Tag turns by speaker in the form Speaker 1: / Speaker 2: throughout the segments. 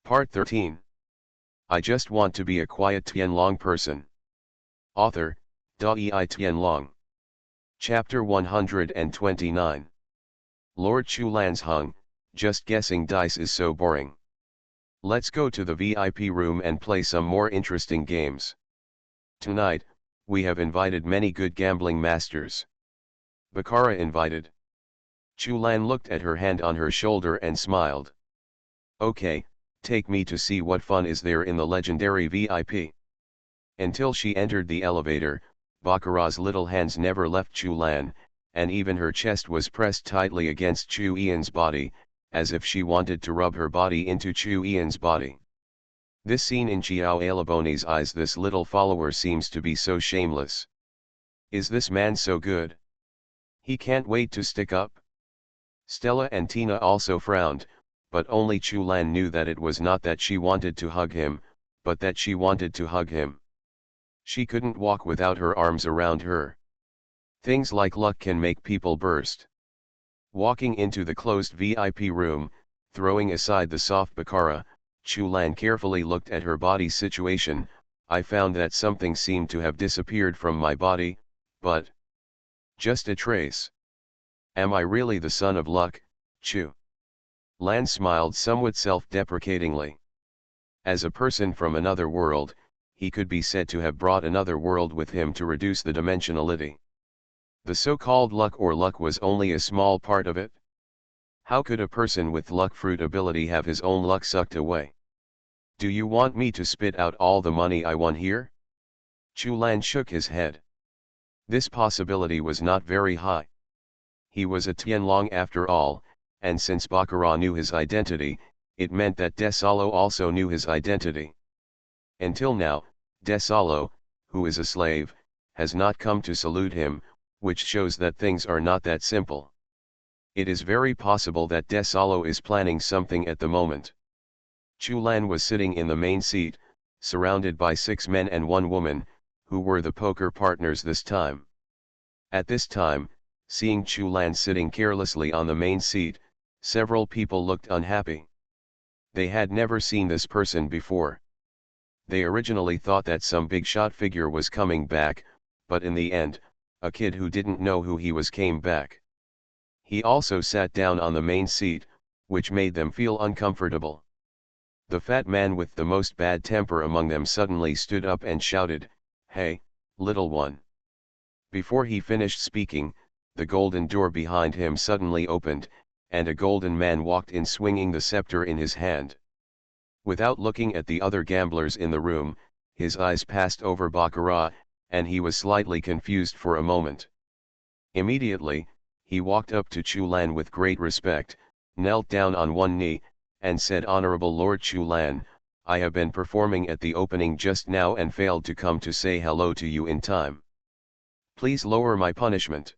Speaker 1: Part 13. I just want to be a quiet Tianlong person. Author, Da-ei Tianlong. Chapter 129. Lord Chulan's hung, just guessing dice is so boring. Let's go to the VIP room and play some more interesting games. Tonight, we have invited many good gambling masters. Baccarat invited. Chulan looked at her hand on her shoulder and smiled. Okay, take me to see what fun is there in the legendary VIP. Until she entered the elevator, Baccarat's little hands never left Chulan, and even her chest was pressed tightly against Chu Ian's body, as if she wanted to rub her body into Chu Ian's body. This scene in Xiao Alaboni's eyes, this little follower seems to be so shameless. Is this man so good? He can't wait to stick up? Stella and Tina also frowned, but only Chulan knew that it was not that she wanted to hug him, but that she wanted to hug him. She couldn't walk without her arms around her. Things like luck can make people burst. Walking into the closed VIP room, throwing aside the soft baccarat, Chulan carefully looked at her body situation. I found that something seemed to have disappeared from my body, but just a trace. Am I really the son of luck, Chu? Lan smiled somewhat self-deprecatingly. As a person from another world, he could be said to have brought another world with him to reduce the dimensionality. The so-called luck or luck was only a small part of it. How could a person with luck fruit ability have his own luck sucked away? Do you want me to spit out all the money I won here? Chulan shook his head. This possibility was not very high. He was a Tianlong after all, and since Baccarat knew his identity, it meant that Desalo also knew his identity. Until now, Desalo, who is a slave, has not come to salute him, which shows that things are not that simple. It is very possible that Desalo is planning something at the moment. Chulan was sitting in the main seat, surrounded by 6 men and 1 woman, who were the poker partners this time. At this time, seeing Chulan sitting carelessly on the main seat, several people looked unhappy. They had never seen this person before. They originally thought that some big shot figure was coming back, but in the end, a kid who didn't know who he was came back. He also sat down on the main seat, which made them feel uncomfortable. The fat man with the most bad temper among them suddenly stood up and shouted, "Hey, little one." Before he finished speaking, the golden door behind him suddenly opened, and a golden man walked in swinging the scepter in his hand. Without looking at the other gamblers in the room, his eyes passed over Baccarat, and he was slightly confused for a moment. Immediately, he walked up to Chulan with great respect, knelt down on one knee, and said, "Honorable Lord Chulan, I have been performing at the opening just now and failed to come to say hello to you in time. Please lower my punishment."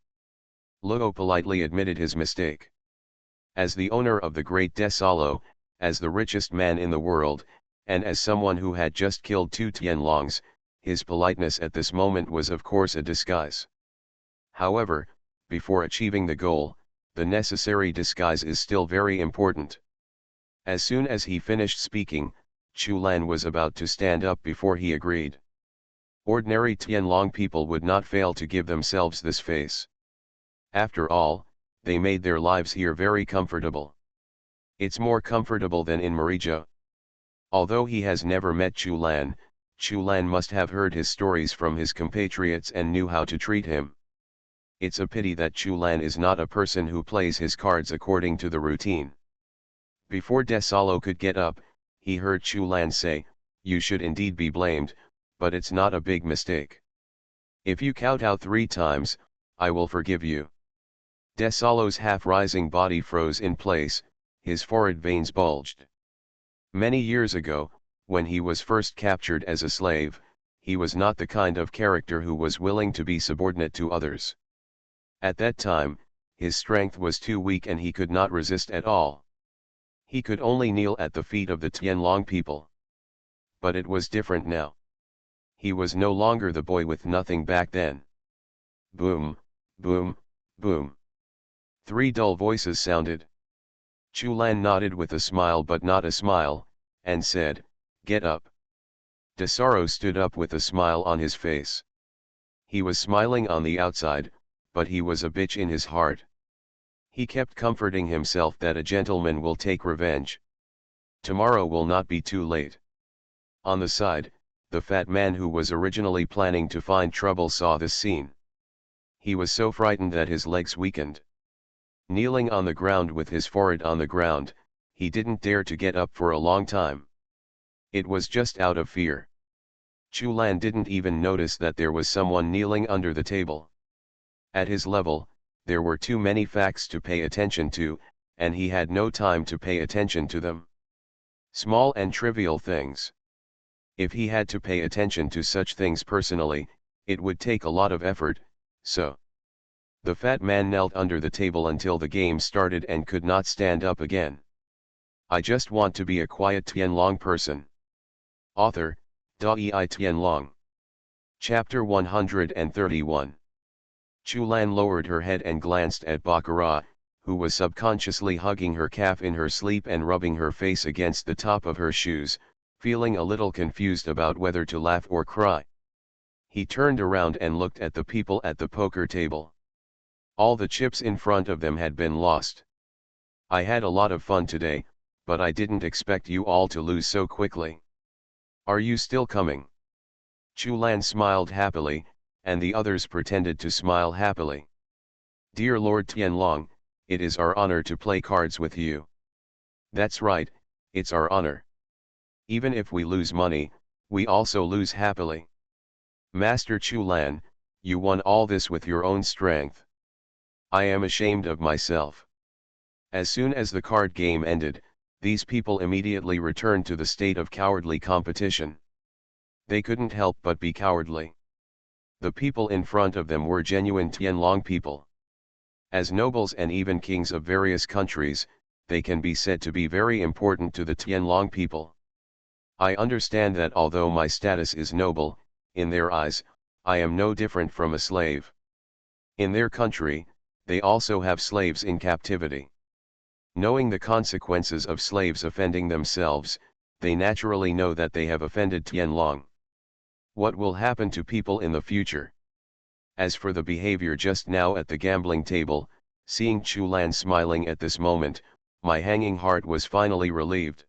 Speaker 1: Luo politely admitted his mistake. As the owner of the great Desalo, as the richest man in the world, and as someone who had just killed 2 Tianlongs, his politeness at this moment was of course a disguise. However, before achieving the goal, the necessary disguise is still very important. As soon as he finished speaking, Chulan was about to stand up before he agreed. Ordinary Tianlong people would not fail to give themselves this face. After all, they made their lives here very comfortable. It's more comfortable than in Marija. Although he has never met Chulan, Chulan must have heard his stories from his compatriots and knew how to treat him. It's a pity that Chulan is not a person who plays his cards according to the routine. Before Desalo could get up, he heard Chulan say, "You should indeed be blamed, but it's not a big mistake. If you kowtow 3 times, I will forgive you." Desalo's half-rising body froze in place, his forehead veins bulged. Many years ago, when he was first captured as a slave, he was not the kind of character who was willing to be subordinate to others. At that time, his strength was too weak and he could not resist at all. He could only kneel at the feet of the Tianlong people. But it was different now. He was no longer the boy with nothing back then. Boom, boom, boom. 3 dull voices sounded. Chulan nodded with a smile but not a smile, and said, "Get up." Desaro stood up with a smile on his face. He was smiling on the outside, but he was a bitch in his heart. He kept comforting himself that a gentleman will take revenge. Tomorrow will not be too late. On the side, the fat man who was originally planning to find trouble saw this scene. He was so frightened that his legs weakened. Kneeling on the ground with his forehead on the ground, he didn't dare to get up for a long time. It was just out of fear. Chu Lan didn't even notice that there was someone kneeling under the table. At his level, there were too many facts to pay attention to, and he had no time to pay attention to them. Small and trivial things. If he had to pay attention to such things personally, it would take a lot of effort, so. The fat man knelt under the table until the game started and could not stand up again. I just want to be a quiet Tianlong person. Author, Dai Tianlong. Chapter 131. Chu Lan lowered her head and glanced at Baccarat, who was subconsciously hugging her calf in her sleep and rubbing her face against the top of her shoes, feeling a little confused about whether to laugh or cry. He turned around and looked at the people at the poker table. All the chips in front of them had been lost. I had a lot of fun today, but I didn't expect you all to lose so quickly. Are you still coming? Chu Lan smiled happily, and the others pretended to smile happily. Dear Lord Tianlong, it is our honor to play cards with you. That's right, it's our honor. Even if we lose money, we also lose happily. Master Chu Lan, you won all this with your own strength. I am ashamed of myself. As soon as the card game ended, these people immediately returned to the state of cowardly competition. They couldn't help but be cowardly. The people in front of them were genuine Tianlong people. As nobles and even kings of various countries, they can be said to be very important to the Tianlong people. I understand that although my status is noble, in their eyes, I am no different from a slave. In their country, they also have slaves in captivity. Knowing the consequences of slaves offending themselves, they naturally know that they have offended Tianlong. What will happen to people in the future? As for the behavior just now at the gambling table, seeing Chu Lan smiling at this moment, my hanging heart was finally relieved.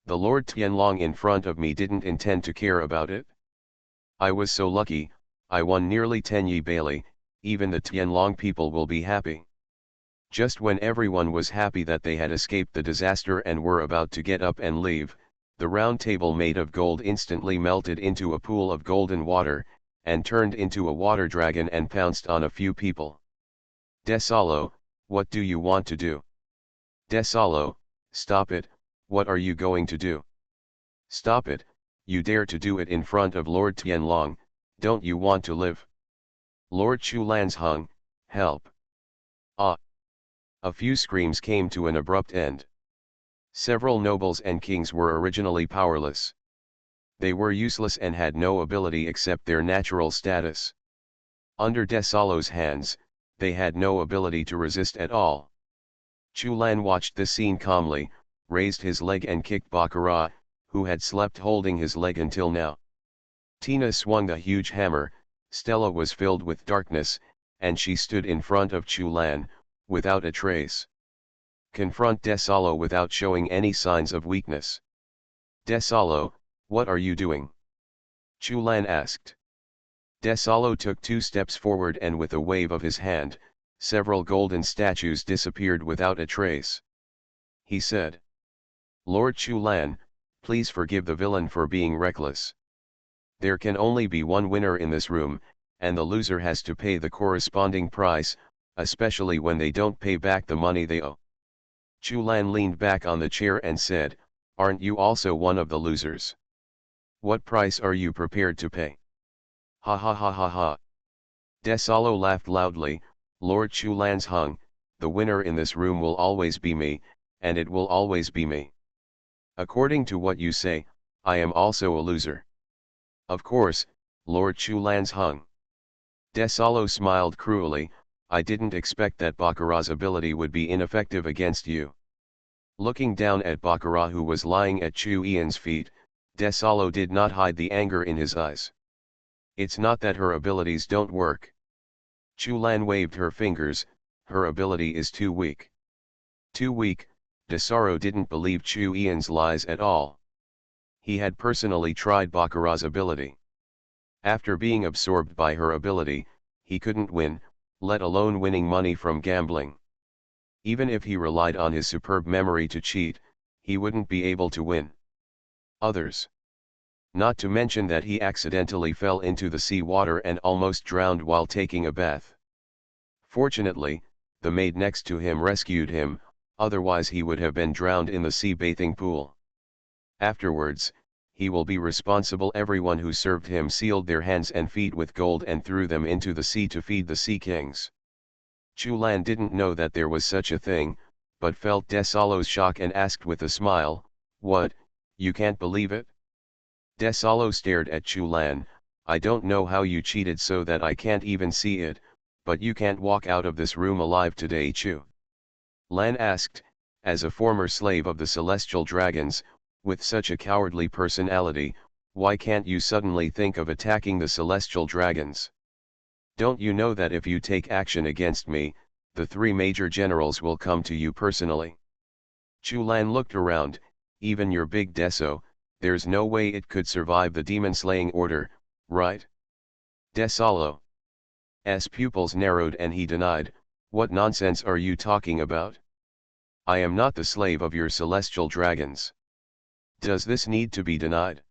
Speaker 1: The Lord Tianlong in front of me didn't intend to care about it. I was so lucky, I won nearly 10 Yi Bailey, even the Tianlong people will be happy. Just when everyone was happy that they had escaped the disaster and were about to get up and leave, the round table made of gold instantly melted into a pool of golden water, and turned into a water dragon and pounced on a few people. Desalo, what do you want to do? Desalo, stop it, what are you going to do? Stop it, you dare to do it in front of Lord Tianlong, don't you want to live? Lord Chu Lan's hung, help. Ah! A few screams came to an abrupt end. Several nobles and kings were originally powerless. They were useless and had no ability except their natural status. Under Desalo's hands, they had no ability to resist at all. Chu Lan watched the scene calmly, raised his leg and kicked Baccarat, who had slept holding his leg until now. Tina swung the huge hammer. Stella was filled with darkness, and she stood in front of Chu Lan, without a trace. Confront Desalo without showing any signs of weakness. Desalo, what are you doing? Chu Lan asked. Desalo took 2 steps forward and with a wave of his hand, several golden statues disappeared without a trace. He said, Lord Chu Lan, please forgive the villain for being reckless. There can only be one winner in this room, and the loser has to pay the corresponding price, especially when they don't pay back the money they owe. Chu Lan leaned back on the chair and said, aren't you also one of the losers? What price are you prepared to pay? Ha ha ha ha ha. Desalo laughed loudly. Lord Chu Lan's hung, the winner in this room will always be me, and it will always be me. According to what you say, I am also a loser. Of course, Lord Chu Lan's hung. Desalo smiled cruelly. I didn't expect that Baccarat's ability would be ineffective against you. Looking down at Baccarat, who was lying at Chu Yan's feet, Desalo did not hide the anger in his eyes. It's not that her abilities don't work. Chu Lan waved her fingers, her ability is too weak. Too weak. Desaro didn't believe Chu Yan's lies at all. He had personally tried Baccarat's ability. After being absorbed by her ability, he couldn't win, let alone winning money from gambling. Even if he relied on his superb memory to cheat, he wouldn't be able to win. Others. Not to mention that he accidentally fell into the sea water and almost drowned while taking a bath. Fortunately, the maid next to him rescued him, otherwise he would have been drowned in the sea bathing pool. Afterwards, he will be responsible. Everyone who served him sealed their hands and feet with gold and threw them into the sea to feed the sea kings. Chu Lan didn't know that there was such a thing, but felt Desalo's shock and asked with a smile, "What, you can't believe it?" Desalo stared at Chu Lan. "I don't know how you cheated so that I can't even see it, but you can't walk out of this room alive today." Chu Lan asked, "As a former slave of the celestial dragons, with such a cowardly personality, why can't you suddenly think of attacking the celestial dragons? Don't you know that if you take action against me, the 3 major generals will come to you personally?" Chu Lan looked around. "Even your big Deso, there's no way it could survive the demon-slaying order, right?" Desalo's pupils narrowed and he denied, "What nonsense are you talking about? I am not the slave of your celestial dragons. Does this need to be denied?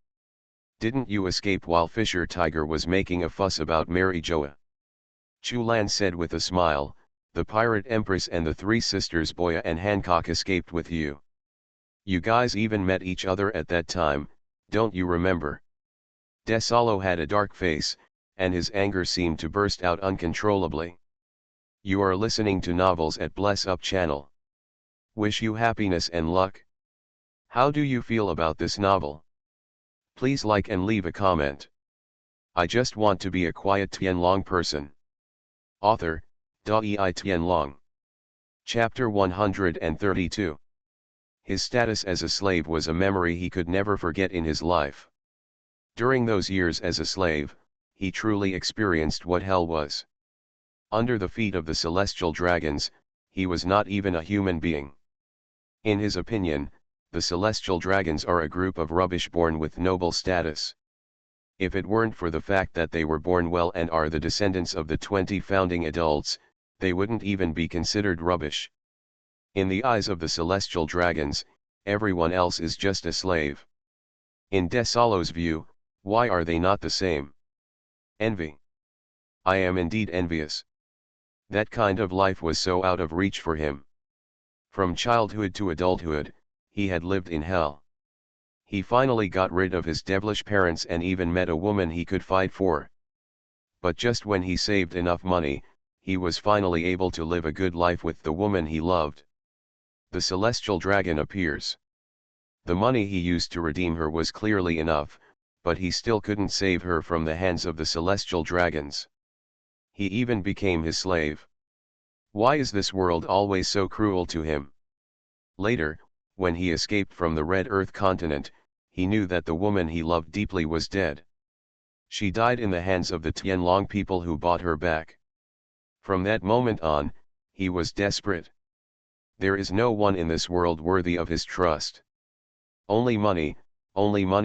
Speaker 1: Didn't you escape while Fisher Tiger was making a fuss about Mary Joa?" Chu Lan said with a smile, "The Pirate Empress and the 3 sisters Boya and Hancock escaped with you. You guys even met each other at that time, don't you remember?" Desalo had a dark face, and his anger seemed to burst out uncontrollably. "You are listening to novels at Bless Up channel. Wish you happiness and luck. How do you feel about this novel? Please like and leave a comment. I just want to be a quiet Tianlong person." Author, Dai Tianlong. Chapter 132. His status as a slave was a memory he could never forget in his life. During those years as a slave, he truly experienced what hell was. Under the feet of the celestial dragons, he was not even a human being. In his opinion, the celestial dragons are a group of rubbish born with noble status. If it weren't for the fact that they were born well and are the descendants of the 20 founding adults, they wouldn't even be considered rubbish. In the eyes of the celestial dragons, everyone else is just a slave. In Desalo's view, why are they not the same? Envy. I am indeed envious. That kind of life was so out of reach for him. From childhood to adulthood, he had lived in hell. He finally got rid of his devilish parents and even met a woman he could fight for. But just when he saved enough money, he was finally able to live a good life with the woman he loved. The celestial dragon appears. The money he used to redeem her was clearly enough, but he still couldn't save her from the hands of the celestial dragons. He even became his slave. Why is this world always so cruel to him? Later, when he escaped from the Red Earth continent, he knew that the woman he loved deeply was dead. She died in the hands of the Tianlong people who bought her back. From that moment on, he was desperate. There is no one in this world worthy of his trust. Only money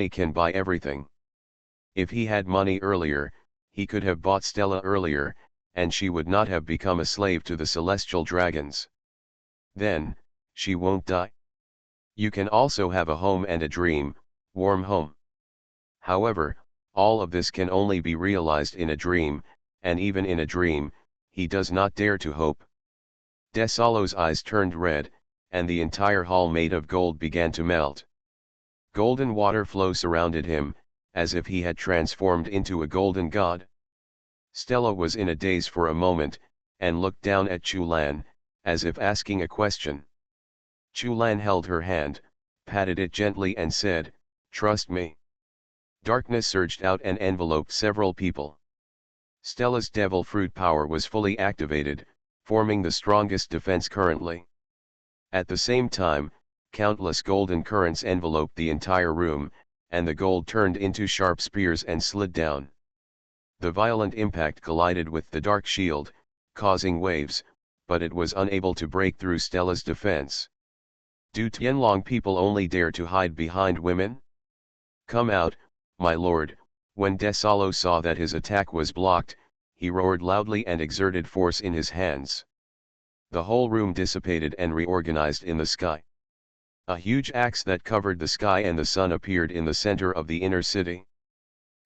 Speaker 1: can buy everything. If he had money earlier, he could have bought Stella earlier, and she would not have become a slave to the celestial dragons. Then, she won't die. You can also have a home and a dream, warm home. However, all of this can only be realized in a dream, and even in a dream, he does not dare to hope. Desalo's eyes turned red, and the entire hall made of gold began to melt. Golden water flow surrounded him, as if he had transformed into a golden god. Stella was in a daze for a moment, and looked down at Chu Lan, as if asking a question. Chu Lan held her hand, patted it gently and said, "Trust me." Darkness surged out and enveloped several people. Stella's devil fruit power was fully activated, forming the strongest defense currently. At the same time, Countless golden currents enveloped the entire room, and the gold turned into sharp spears and slid down. The violent impact collided with the dark shield, causing waves, but it was unable to break through Stella's defense. Do Tianlong people only dare to hide behind women? Come out, my lord. When Desalo saw that his attack was blocked, he roared loudly and exerted force in his hands. The whole room dissipated and reorganized in the sky. A huge axe that covered the sky and the sun appeared in the center of the inner city.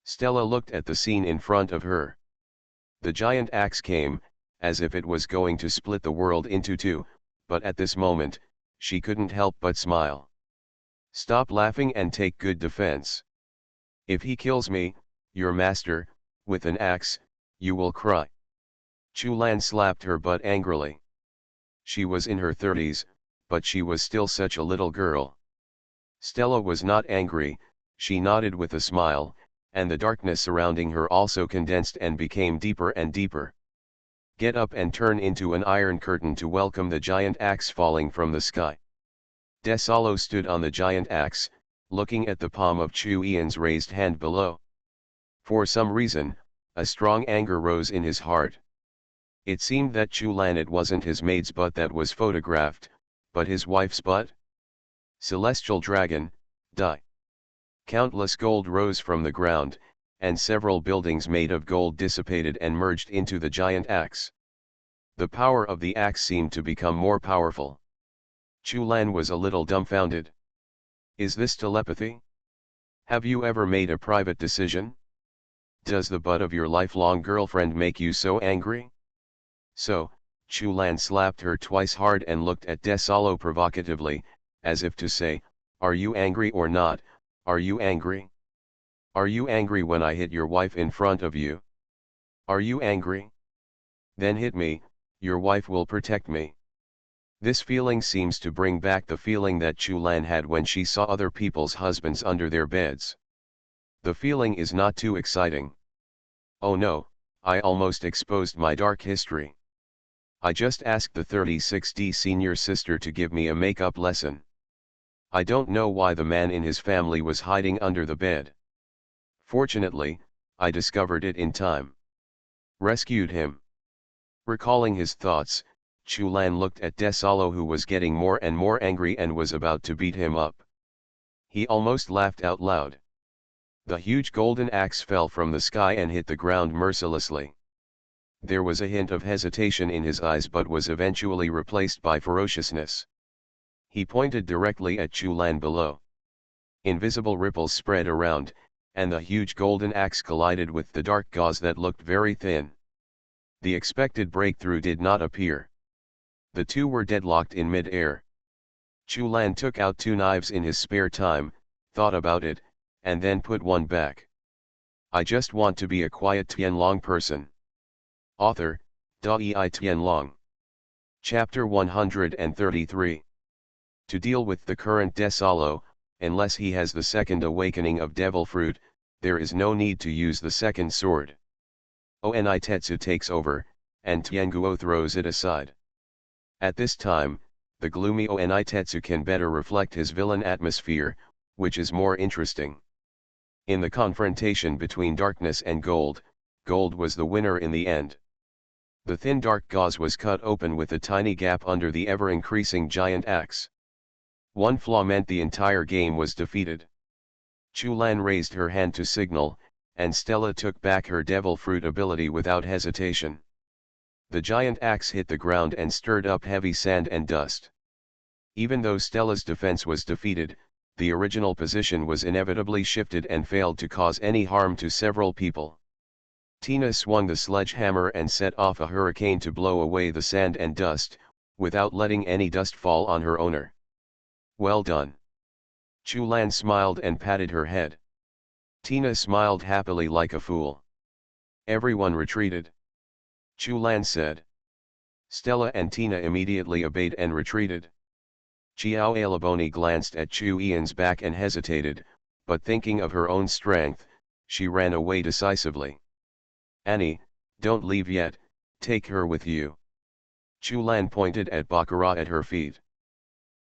Speaker 1: Stella looked at the scene in front of her. The giant axe came, as if it was going to split the world into two, but at this moment, she couldn't help but smile. Stop laughing and take good defense. If he kills me, your master, with an axe, you will cry. Chu Lan slapped her butt angrily. She was in her 30s, but she was still such a little girl. Stella was not angry, she nodded with a smile, and the darkness surrounding her also condensed and became deeper and deeper. Get up and turn into an iron curtain to welcome the giant axe falling from the sky. Desalo stood on the giant axe, looking at the palm of Chu Ian's raised hand below. For some reason, a strong anger rose in his heart. It seemed that Chu Lan, it wasn't his maid's butt that was photographed, but his wife's butt? Celestial dragon, die. Countless gold rose from the ground, and several buildings made of gold dissipated and merged into the giant axe. The power of the axe seemed to become more powerful. Chu Lan was a little dumbfounded. Is this telepathy? Have you ever made a private decision? Does the butt of your lifelong girlfriend make you so angry? So, Chu Lan slapped her twice hard and looked at Desalo provocatively, as if to say, are you angry or not? Are you angry? Are you angry when I hit your wife in front of you? Are you angry? Then hit me, your wife will protect me. This feeling seems to bring back the feeling that Chu Lan had when she saw other people's husbands under their beds. The feeling is not too exciting. Oh no, I almost exposed my dark history. I just asked the 36D senior sister to give me a makeup lesson. I don't know why the man in his family was hiding under the bed. Fortunately, I discovered it in time. Rescued him. Recalling his thoughts, Chu Lan looked at Desalo, who was getting more and more angry and was about to beat him up. He almost laughed out loud. The huge golden axe fell from the sky and hit the ground mercilessly. There was a hint of hesitation in his eyes, but was eventually replaced by ferociousness. He pointed directly at Chu Lan below. Invisible ripples spread around, and the huge golden axe collided with the dark gauze that looked very thin. The expected breakthrough did not appear. The two were deadlocked in mid-air. Chu Lan took out two knives in his spare time, thought about it, and then put one back. I just want to be a quiet Tianlong person. Author, Dai Tianlong. Chapter 133. To deal with the current Desalo, unless he has the second awakening of devil fruit, there is no need to use the second sword. Onitetsu takes over, and Tianguo throws it aside. At this time, the gloomy Onitetsu can better reflect his villain atmosphere, which is more interesting. In the confrontation between darkness and gold, gold was the winner in the end. The thin dark gauze was cut open with a tiny gap under the ever-increasing giant axe. One flaw meant the entire game was defeated. Chu Lan raised her hand to signal, and Stella took back her devil fruit ability without hesitation. The giant axe hit the ground and stirred up heavy sand and dust. Even though Stella's defense was defeated, the original position was inevitably shifted and failed to cause any harm to several people. Tina swung the sledgehammer and set off a hurricane to blow away the sand and dust, without letting any dust fall on her owner. Well done. Chu Lan smiled and patted her head. Tina smiled happily like a fool. Everyone retreated. Chu Lan said. Stella and Tina immediately obeyed and retreated. Xiao Alaboni glanced at Chu Ian's back and hesitated, but thinking of her own strength, she ran away decisively. Annie, don't leave yet, take her with you. Chu Lan pointed at Baccarat at her feet.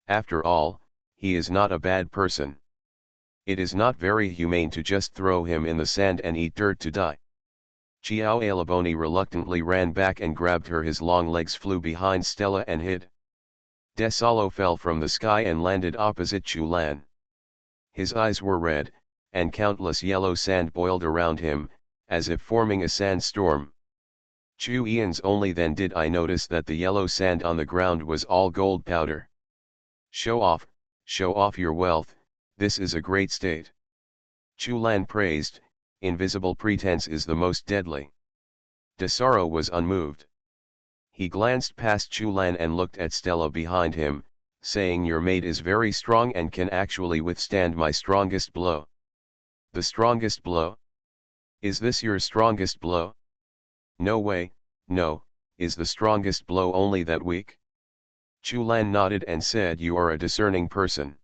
Speaker 1: After all, he is not a bad person. It is not very humane to just throw him in the sand and eat dirt to die. Xiao Alaboni reluctantly ran back and grabbed her. His long legs flew behind Stella and hid. Desalo fell from the sky and landed opposite Chulan. His eyes were red, and countless yellow sand boiled around him, as if forming a sandstorm. Chu Ian's only then did I notice that the yellow sand on the ground was all gold powder. Show off your wealth, this is a great state. Chulan praised, invisible pretense is the most deadly. Desaro was unmoved. He glanced past Chulan and looked at Stella behind him, saying, your maid is very strong and can actually withstand my strongest blow. The strongest blow? Is this your strongest blow? No way, no, is the strongest blow only that weak? Chulan nodded and said, you are a discerning person.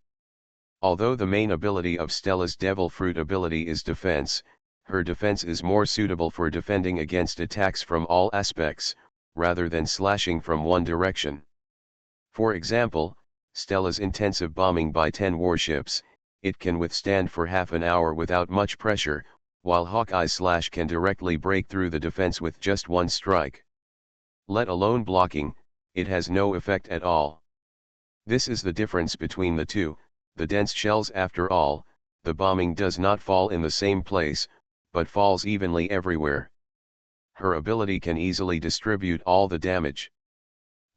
Speaker 1: Although the main ability of Stella's devil fruit ability is defense, her defense is more suitable for defending against attacks from all aspects, rather than slashing from one direction. For example, Stella's intensive bombing by 10 warships, it can withstand for half an hour without much pressure, while Hawkeye's slash can directly break through the defense with just one strike. Let alone blocking, it has no effect at all. This is the difference between the two, the dense shells. After all, the bombing does not fall in the same place, but falls evenly everywhere. Her ability can easily distribute all the damage.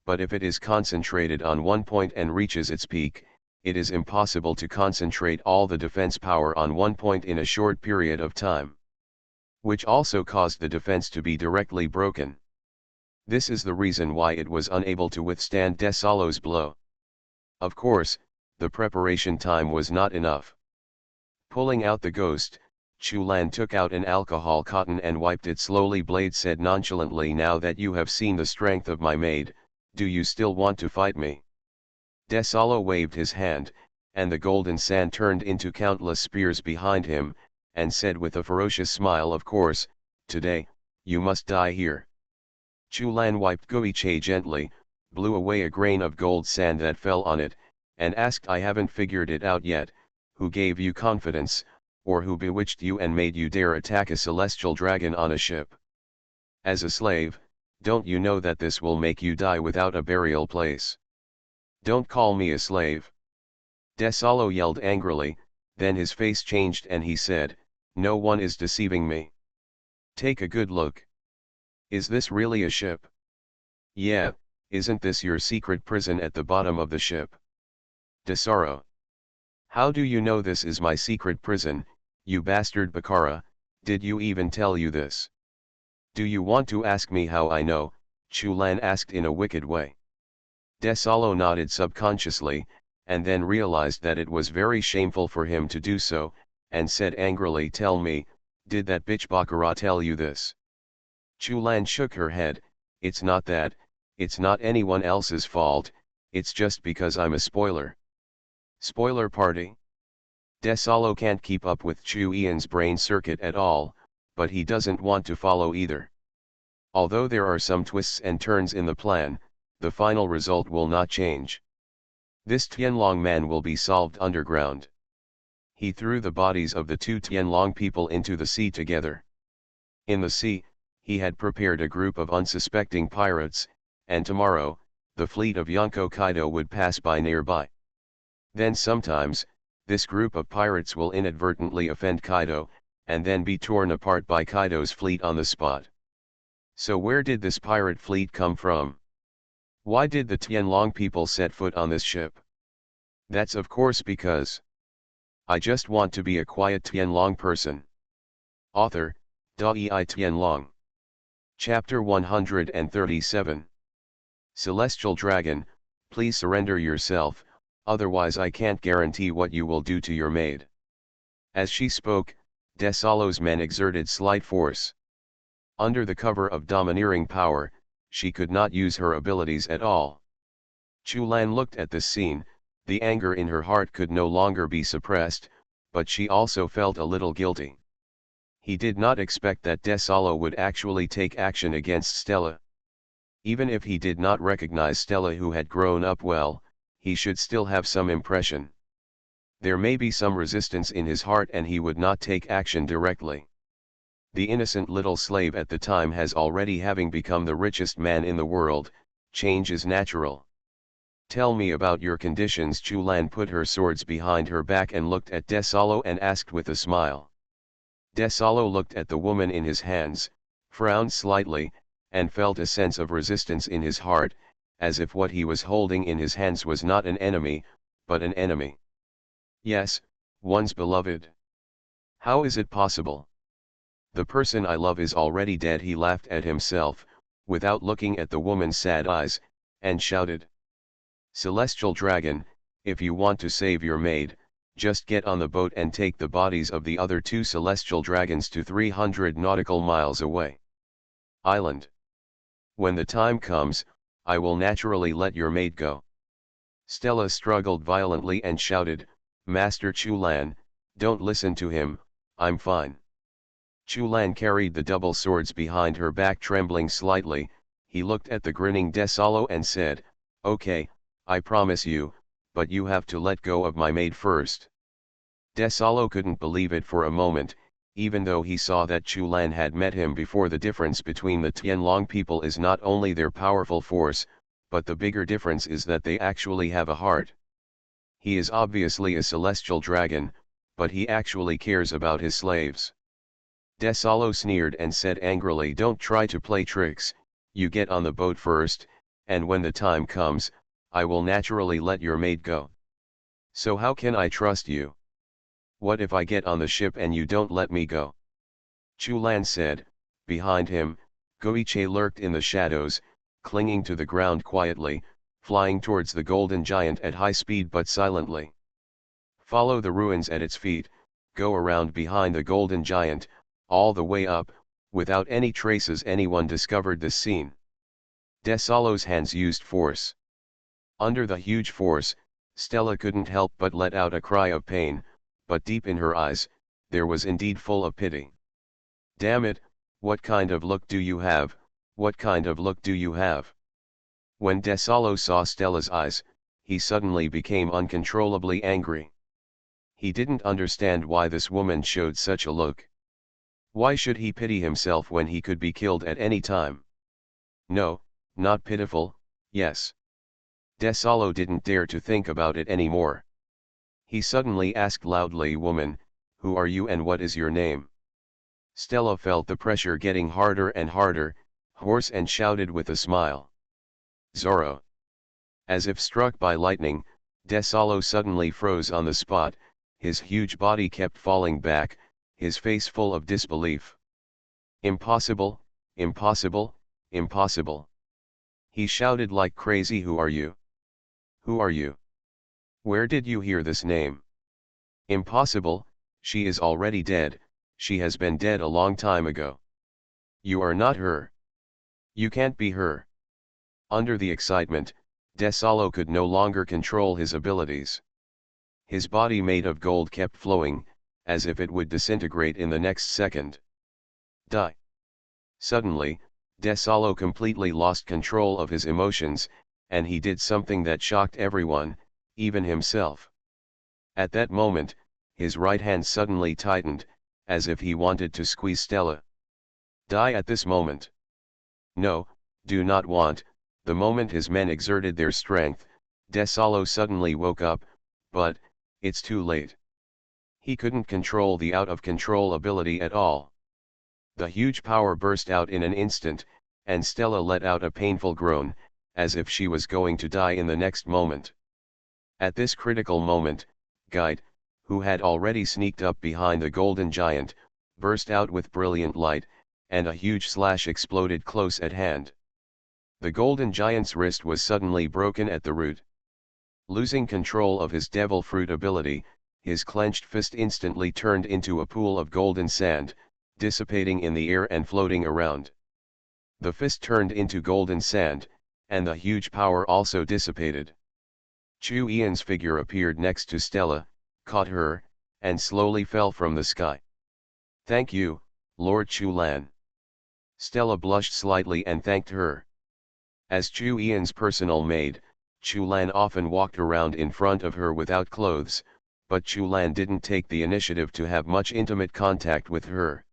Speaker 1: But if it is concentrated on one point and reaches its peak, it is impossible to concentrate all the defense power on one point in a short period of time. Which also caused the defense to be directly broken. This is the reason why it was unable to withstand Desalo's blow. Of course, the preparation time was not enough. Pulling out the ghost, Chulan took out an alcohol cotton and wiped it slowly. Blade said nonchalantly, now that you have seen the strength of my maid, do you still want to fight me? Desalo waved his hand, and the golden sand turned into countless spears behind him, and said with a ferocious smile, of course, today, you must die here. Chulan wiped Guiche gently, blew away a grain of gold sand that fell on it, and asked, I haven't figured it out yet, who gave you confidence, or who bewitched you and made you dare attack a celestial dragon on a ship? As a slave, don't you know that this will make you die without a burial place? Don't call me a slave. Desalo yelled angrily, then his face changed and he said, no one is deceiving me. Take a good look. Is this really a ship? Yeah, isn't this your secret prison at the bottom of the ship? Desaro. How do you know this is my secret prison, you bastard Bakara? Did you even tell you this? Do you want to ask me how I know? Chulan asked in a wicked way. Desalo nodded subconsciously, and then realized that it was very shameful for him to do so, and said angrily, tell me, did that bitch Bakara tell you this? Chulan shook her head, it's not that, it's not anyone else's fault, it's just because I'm a spoiler. Spoiler party? Desalo can't keep up with Chu Ian's brain circuit at all, but he doesn't want to follow either. Although there are some twists and turns in the plan, the final result will not change. This Tianlong man will be solved underground. He threw the bodies of the two Tianlong people into the sea together. In the sea, he had prepared a group of unsuspecting pirates, and tomorrow, the fleet of Yonko Kaido would pass by nearby. Then sometimes, this group of pirates will inadvertently offend Kaido, and then be torn apart by Kaido's fleet on the spot. So where did this pirate fleet come from? Why did the Tianlong people set foot on this ship? That's of course because I just want to be a quiet Tianlong person. Author, Dai Tianlong. Chapter 137. Celestial Dragon, please surrender yourself, otherwise I can't guarantee what you will do to your maid. As she spoke, Desalo's men exerted slight force. Under the cover of domineering power, she could not use her abilities at all. Chulan looked at this scene, the anger in her heart could no longer be suppressed, but she also felt a little guilty. He did not expect that Desalo would actually take action against Stella. Even if he did not recognize Stella, who had grown up well, he should still have some impression. There may be some resistance in his heart and he would not take action directly. The innocent little slave at the time has already having become the richest man in the world, change is natural. Tell me about your conditions. Chulan put her swords behind her back and looked at Desalo and asked with a smile. Desalo looked at the woman in his hands, frowned slightly, and felt a sense of resistance in his heart, as if what he was holding in his hands was not an enemy, but an enemy. Yes, one's beloved. How is it possible? The person I love is already dead. He laughed at himself, without looking at the woman's sad eyes, and shouted. Celestial dragon, if you want to save your maid, just get on the boat and take the bodies of the other 2 celestial dragons to 300 nautical miles away. Island. When the time comes, I will naturally let your maid go. Stella struggled violently and shouted, Master Chulan, don't listen to him, I'm fine. Chulan carried the double swords behind her back, trembling slightly. He looked at the grinning Desalo and said, Okay, I promise you, but you have to let go of my maid first. Desalo couldn't believe it for a moment, even though he saw that Chulan had met him before. The difference between the Tianlong people is not only their powerful force, but the bigger difference is that they actually have a heart. He is obviously a celestial dragon, but he actually cares about his slaves. Desalo sneered and said angrily, Don't try to play tricks, you get on the boat first, and when the time comes, I will naturally let your maid go. So how can I trust you? What if I get on the ship and you don't let me go? Chulan said. Behind him, Goiche lurked in the shadows, clinging to the ground quietly, flying towards the golden giant at high speed but silently. Follow the ruins at its feet, go around behind the golden giant, all the way up, without any traces. Anyone discovered this scene. Desalo's hands used force. Under the huge force, Stella couldn't help but let out a cry of pain, but deep in her eyes, there was indeed full of pity. Damn it, what kind of look do you have, what kind of look do you have? When Desalo saw Stella's eyes, he suddenly became uncontrollably angry. He didn't understand why this woman showed such a look. Why should he pity himself when he could be killed at any time? No, not pitiful, yes. Desalo didn't dare to think about it anymore. He suddenly asked loudly, Woman, who are you and what is your name? Stella felt the pressure getting harder and harder, hoarse, and shouted with a smile. Zorro. As if struck by lightning, Desalo suddenly froze on the spot. His huge body kept falling back, his face full of disbelief. Impossible, impossible, impossible. He shouted like crazy. Who are you? Who are you? Where did you hear this name? Impossible, she is already dead, she has been dead a long time ago. You are not her. You can't be her. Under the excitement, Desalo could no longer control his abilities. His body made of gold kept flowing, as if it would disintegrate in the next second. Die. Suddenly, Desalo completely lost control of his emotions, and he did something that shocked everyone, even himself. At that moment, his right hand suddenly tightened, as if he wanted to squeeze Stella. Die at this moment. No, do not want. The moment his men exerted their strength, Desalo suddenly woke up, but, it's too late. He couldn't control the out-of-control ability at all. The huge power burst out in an instant, and Stella let out a painful groan, as if she was going to die in the next moment. At this critical moment, Guide, who had already sneaked up behind the golden giant, burst out with brilliant light, and a huge slash exploded close at hand. The golden giant's wrist was suddenly broken at the root. Losing control of his devil fruit ability, his clenched fist instantly turned into a pool of golden sand, dissipating in the air and floating around. The fist turned into golden sand, and the huge power also dissipated. Chu Ian's figure appeared next to Stella, caught her, and slowly fell from the sky. Thank you, Lord Chulan. Stella blushed slightly and thanked her. As Chu Ian's personal maid, Chulan often walked around in front of her without clothes, but Chu Lan didn't take the initiative to have much intimate contact with her.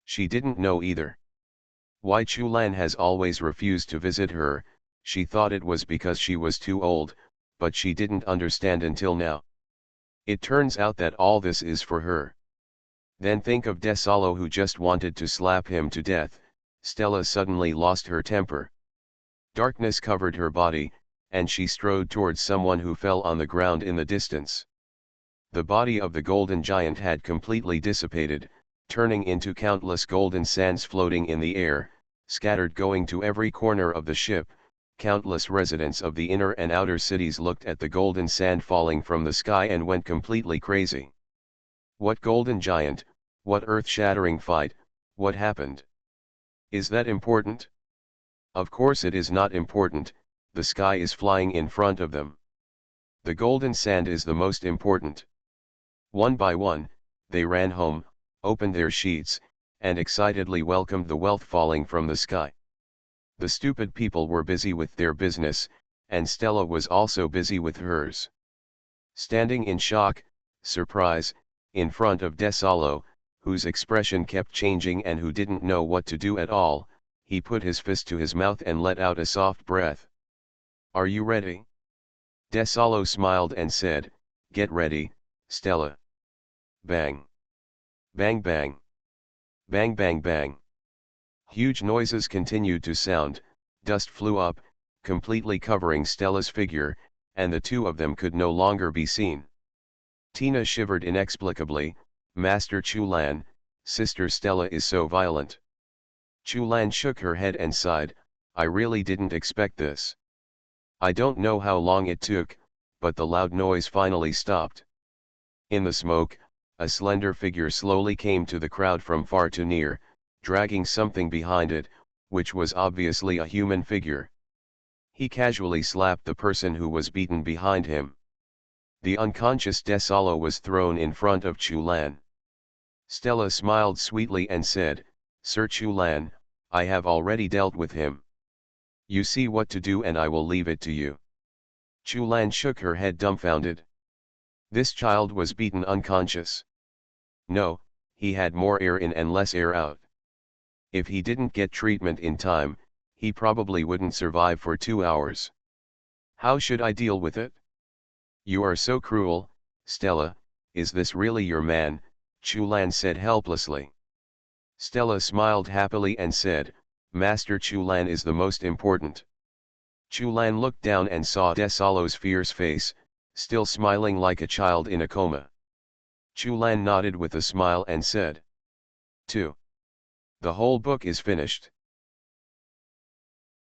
Speaker 1: She didn't know either. Why Chu Lan has always refused to visit her, she thought it was because she was too old, but she didn't understand until now. It turns out that all this is for her. Then think of Desalo who just wanted to slap him to death. Stella suddenly lost her temper. Darkness covered her body, and she strode towards someone who fell on the ground in the distance. The body of the golden giant had completely dissipated, turning into countless golden sands floating in the air, scattered going to every corner of the ship. Countless residents of the inner and outer cities looked at the golden sand falling from the sky and went completely crazy. What golden giant, what earth-shattering fight, what happened? Is that important? Of course it is not important, the sky is flying in front of them. The golden sand is the most important. One by one, they ran home, opened their sheets, and excitedly welcomed the wealth falling from the sky. The stupid people were busy with their business, and Stella was also busy with hers. Standing in shock, surprise, in front of Desalo, whose expression kept changing and who didn't know what to do at all, he put his fist to his mouth and let out a soft breath. "Are you ready?" Desalo smiled and said, "Get ready, Stella." Bang! Bang bang! Bang bang bang! Huge noises continued to sound, dust flew up, completely covering Stella's figure, and the two of them could no longer be seen. Tina shivered inexplicably. "Master Chu Lan, Sister Stella is so violent." Chu Lan shook her head and sighed, "I really didn't expect this. I don't know how long it took, but the loud noise finally stopped." In the smoke, a slender figure slowly came to the crowd from far to near, dragging something behind it, which was obviously a human figure. He casually slapped the person who was beaten behind him. The unconscious Desalo was thrown in front of Chu Lan. Stella smiled sweetly and said, "Sir Chu Lan, I have already dealt with him. You see what to do and I will leave it to you." Chu Lan shook her head dumbfounded. This child was beaten unconscious. No, he had more air in and less air out. If he didn't get treatment in time, he probably wouldn't survive for 2 hours. How should I deal with it? "You are so cruel, Stella, is this really your man?" Chu Lan said helplessly. Stella smiled happily and said, "Master Chu Lan is the most important." Chu Lan looked down and saw Desalo's fierce face, still smiling like a child in a coma. Chu Lan nodded with a smile and said, "2. The whole book is finished."